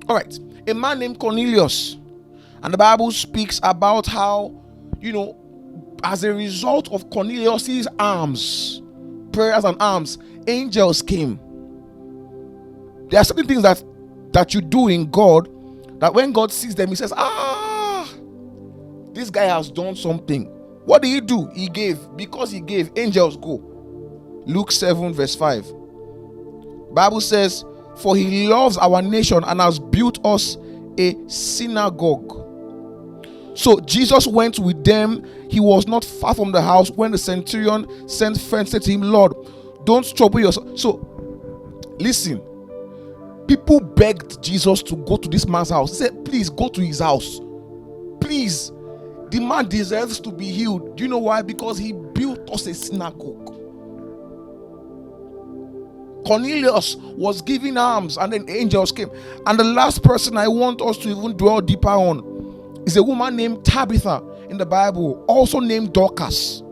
All right, a man named Cornelius, and the Bible speaks about how, as a result of Cornelius's alms, prayers and alms, angels came. There are certain things that you do in God that when God sees them, he says, this guy has done something. What did he do? He gave. Because he gave, angels go. Luke 7 verse 5. Bible says, for he loves our nation and has built us a synagogue. So Jesus went with them. He was not far from the house when the centurion sent friends, said to him, Lord, don't trouble yourself. So listen, people begged Jesus to go to this man's house. He said, please go to his house. Please. The man deserves to be healed. Do you know why? Because he built us a synagogue. Cornelius was giving alms, and then angels came. And the last person I want us to even dwell deeper on is a woman named Tabitha in the Bible, also named Dorcas.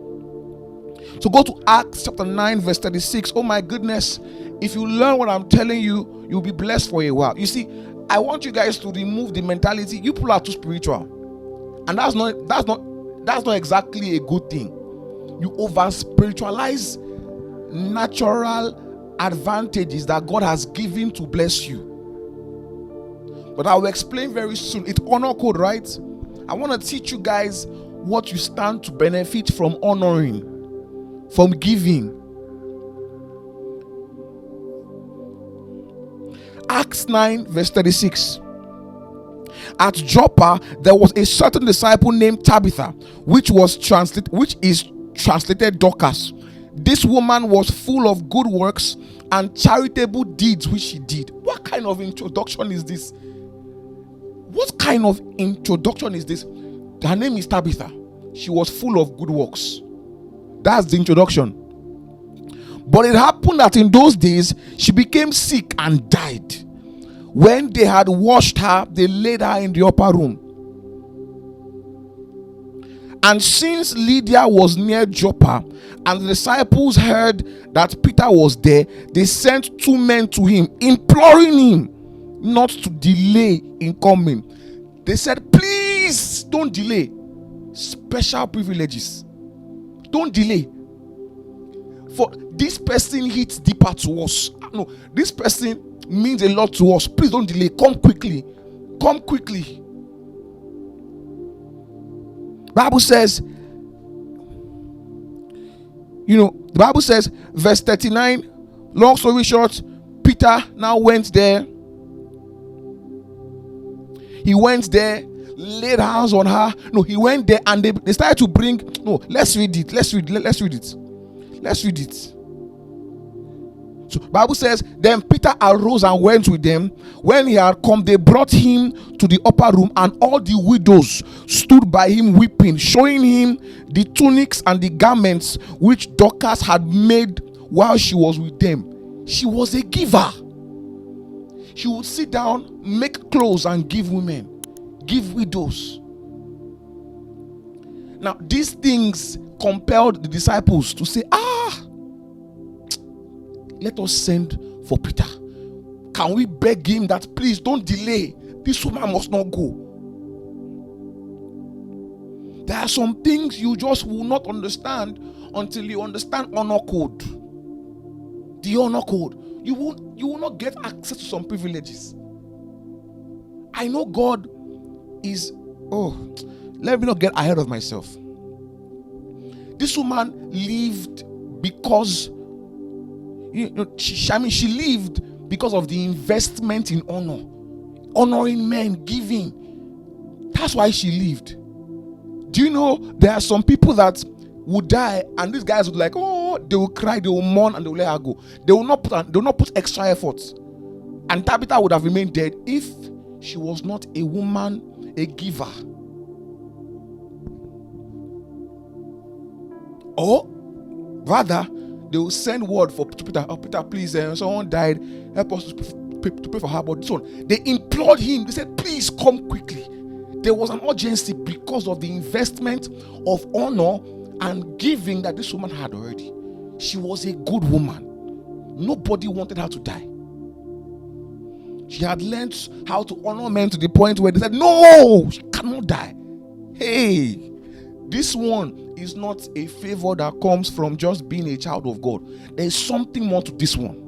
So go to Acts chapter 9 verse 36. Oh my goodness, if you learn what I'm telling you, you'll be blessed for a while. You see, I want you guys to remove the mentality you people are too spiritual, and that's not exactly a good thing. You over spiritualize natural advantages that God has given to bless you. But I will explain very soon. It's honor code, right? I want to teach you guys what you stand to benefit from honoring, from giving. Acts 9 verse 36. At Joppa there was a certain disciple named Tabitha, which is translated Dorcas. This woman was full of good works and charitable deeds which she did. What kind of introduction is this? What kind of introduction is this? Her name is Tabitha. She was full of good works. That's the introduction. But it happened that in those days she became sick and died. When they had washed her, they laid her in the upper room. And since Lydia was near Joppa, and the disciples heard that Peter was there, they sent 2 men to him, imploring him not to delay in coming. They said, please don't delay. Special privileges. Don't delay. For this person hits deeper to us. No, this person means a lot to us. Please don't delay. Come quickly. Come quickly. Bible says, the Bible says, verse 39, long story short, Peter now went there. He went there, laid hands on her. No, he went there and they started to bring. No, let's read it. Let's read it. So Bible says, then Peter arose and went with them. When he had come, they brought him to the upper room, and all the widows stood by him weeping, showing him the tunics and the garments which Dorcas had made while she was with them. She was a giver. She would sit down, make clothes and give women, give widows. Now these things compelled the disciples to say, let us send for Peter. Can we beg him that please don't delay? This woman must not go. There are some things you just will not understand until you understand honor code. The honor code. You will not get access to some privileges. I know God is, let me not get ahead of myself. This woman lived because she lived because of the investment in honor, honoring men, giving. That's why she lived. Do you know there are some people that would die and these guys would they will cry, they will mourn, and they will let her go. They will not put extra effort. And Tabitha would have remained dead if she was not a woman, a giver. Or rather, they will send word for Peter. Peter, please, someone died. Help us to pray for her. But this one, they implored him. They said, please come quickly. There was an urgency because of the investment of honor and giving that this woman had already. She was a good woman. Nobody wanted her to die. She had learned how to honor men to the point where they said, no, she cannot die. Hey, this one is not a favor that comes from just being a child of God. There is something more to this one.